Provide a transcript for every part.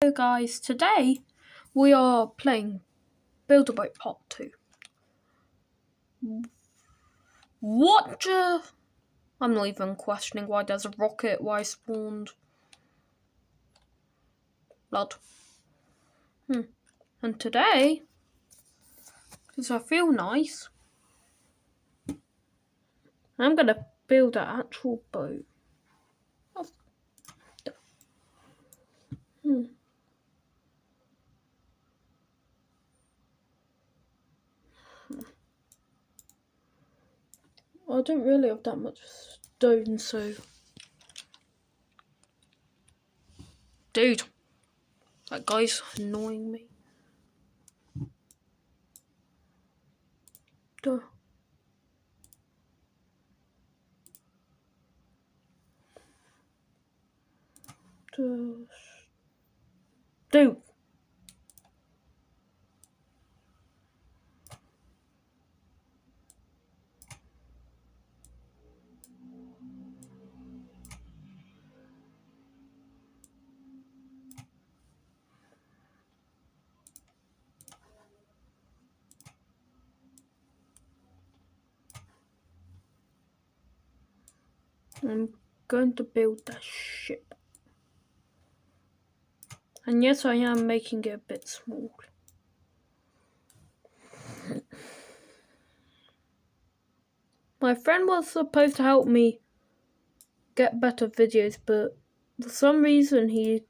Hello guys, today we are playing Build-A-Boat Part 2. What I'm not even questioning why there's a rocket, why I spawned blood. And today, because I feel nice, I'm gonna build an actual boat. I don't really have that much stone, so... Dude, that guy's annoying me. Duh. Dude. I'm going to build that ship. And yes, I am making it a bit small. My friend was supposed to help me get better videos, but for some reason he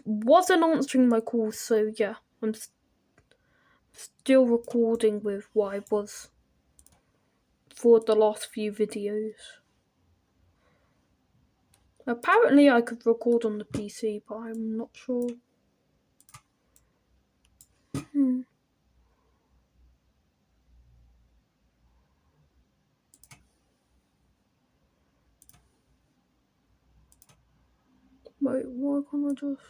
wasn't answering my calls, so yeah, I'm still recording with what I was for the last few videos. Apparently I could record on the PC, but I'm not sure. Wait, why can't I just...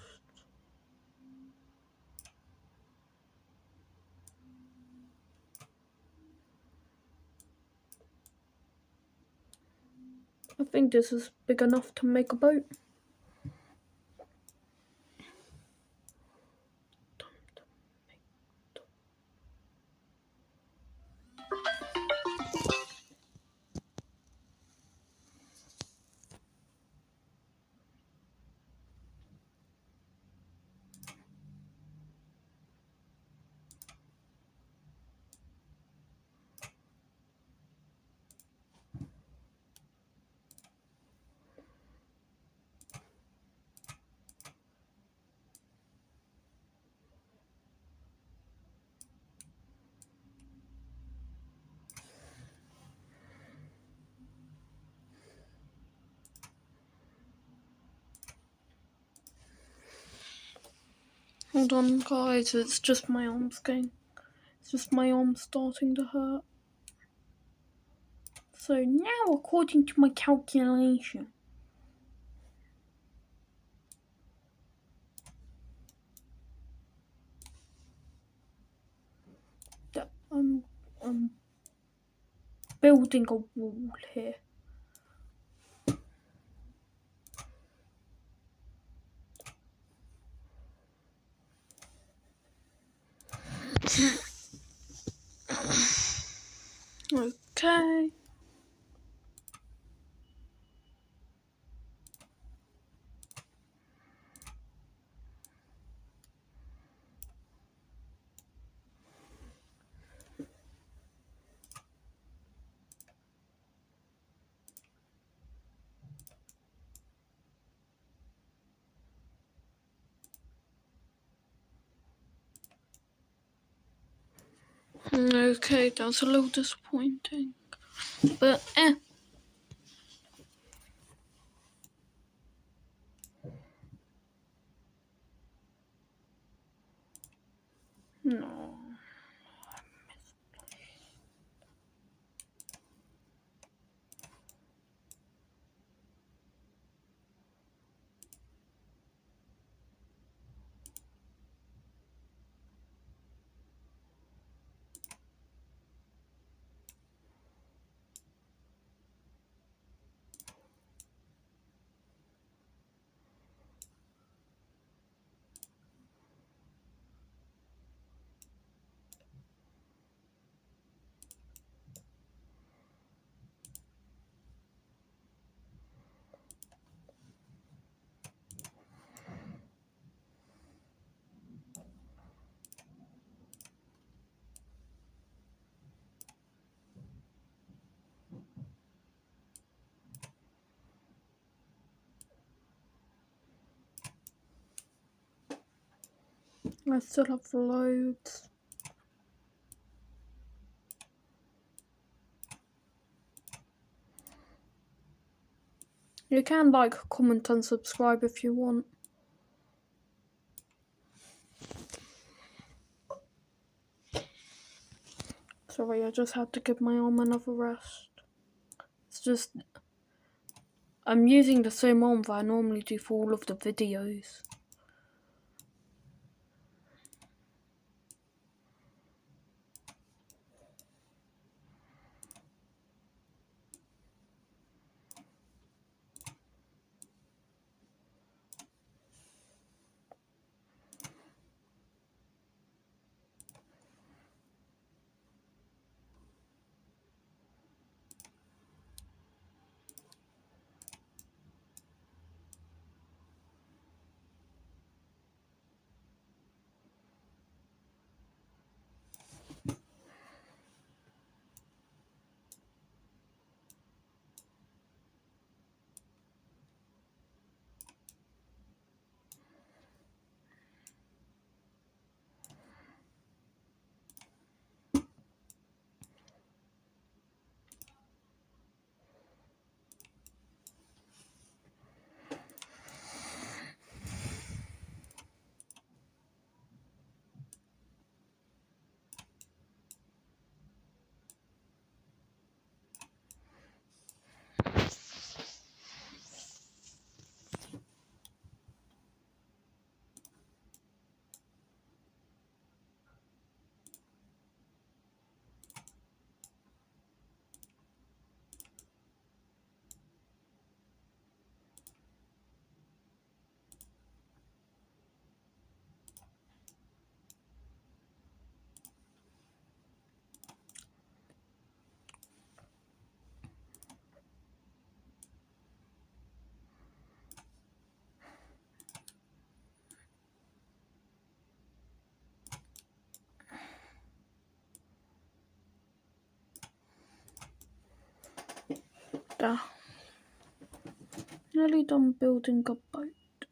I think this is big enough to make a boat. Hold on guys, it's just my arms starting to hurt. So now, according to my calculation, that I'm building a wall here. Okay. Okay, that's a little disappointing. But no. I still have loads. You can like, comment and subscribe if you want. Sorry, I just had to give my arm another rest. It's just, I'm using the same arm that I normally do for all of the videos. Nearly done building a boat.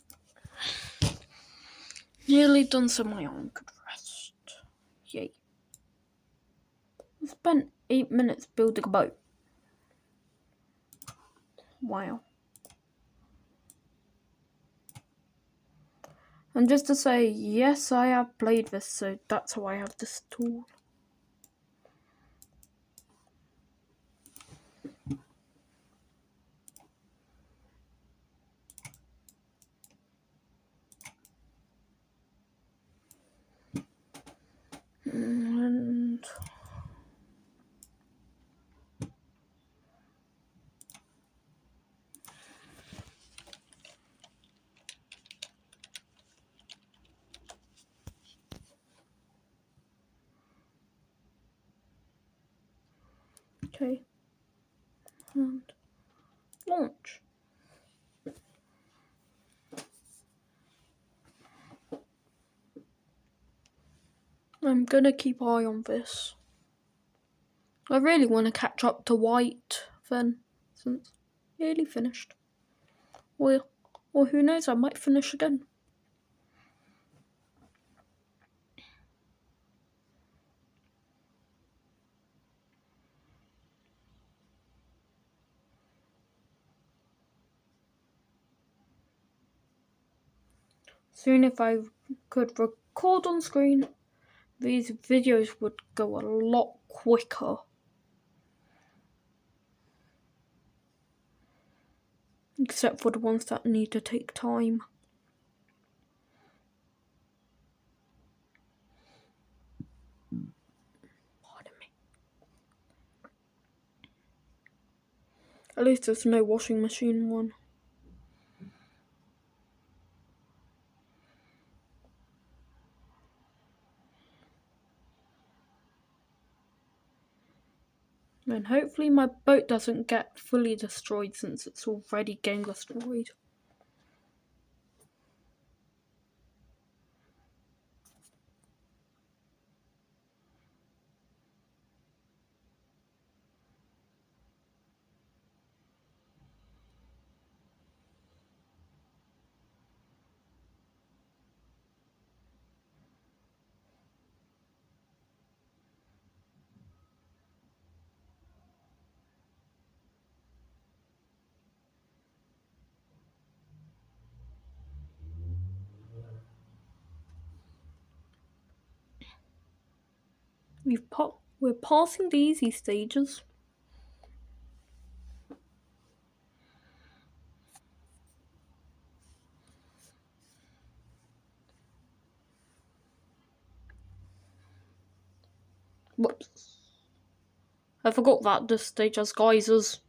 Nearly done, so my arm could rest. Yay. I spent 8 minutes building a boat. Wow. And just to say, yes, I have played this, so that's how I have this tool. And okay. And launch. I'm gonna keep eye on this. I really want to catch up to White then, since nearly finished. Or who knows, I might finish again. Soon, if I could record on screen, these videos would go a lot quicker. Except for the ones that need to take time. Pardon me. At least there's no washing machine one. And hopefully my boat doesn't get fully destroyed since it's already getting destroyed. We're passing the easy stages. Whoops. I forgot that this stage has geysers.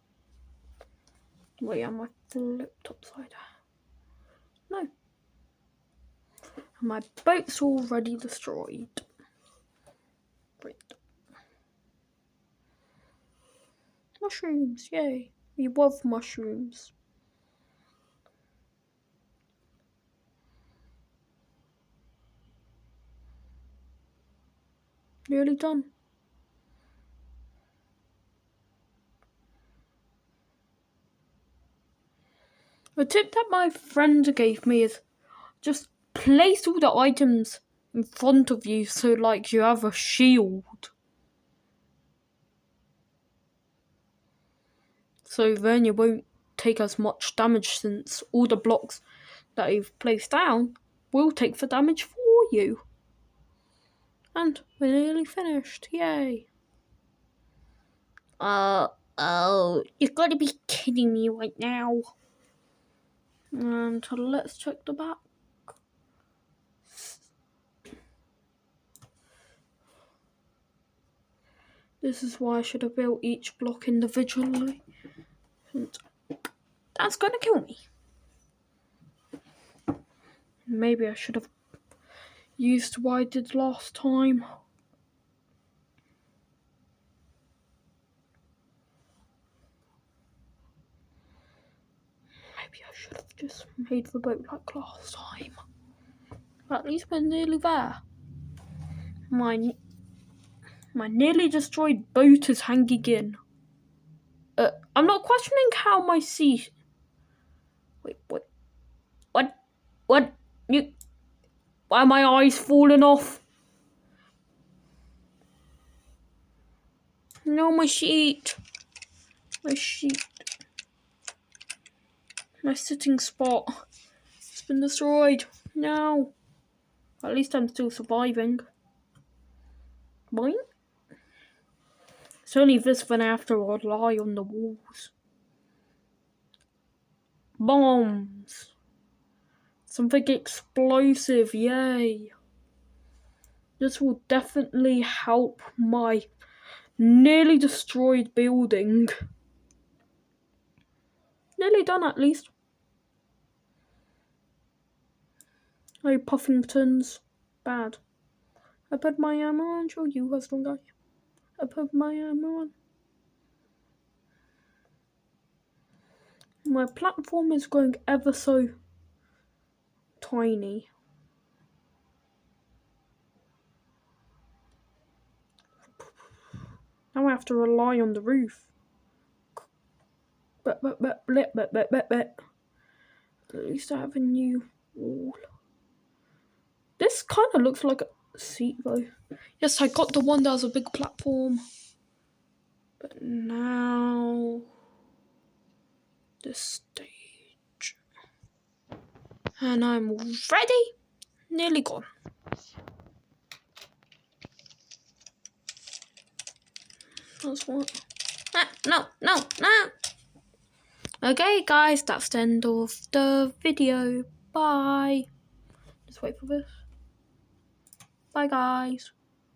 Wait, am I flipped upside down? No. My boat's already destroyed. Great. Mushrooms, yay. We love mushrooms. Nearly done. A tip that my friend gave me is just place all the items in front of you so like you have a shield. So then you won't take as much damage since all the blocks that you've placed down will take the damage for you. And we're nearly finished, yay. Oh, you've got to be kidding me right now. And let's check the back. This is why I should have built each block individually. That's gonna kill me. Maybe I should have used what I did last time. Maybe I should have just made the boat like last time. But at least we're nearly there. My nearly destroyed boat is hanging in. I'm not questioning how my sea... Wait, what? What? Why are my eyes falling off? No, my sheet. My sitting spot. It's been destroyed. No. At least I'm still surviving. Boing. It's only this when I have to rely on the walls. Bombs. Something explosive, yay. This will definitely help my nearly destroyed building. Nearly done at least. Oh, Puffingtons. Bad. I put my ammo on. Show you how strong I am. I put my ammo on. My platform is going ever so tiny. Now I have to rely on the roof. But. At least I have a new wall. This kind of looks like a seat though. Yes, I got the one that has a big platform. But now... this stage. And I'm ready. Nearly gone. That's what... No. Okay, guys, that's the end of the video. Bye. Just wait for this. Bye, guys.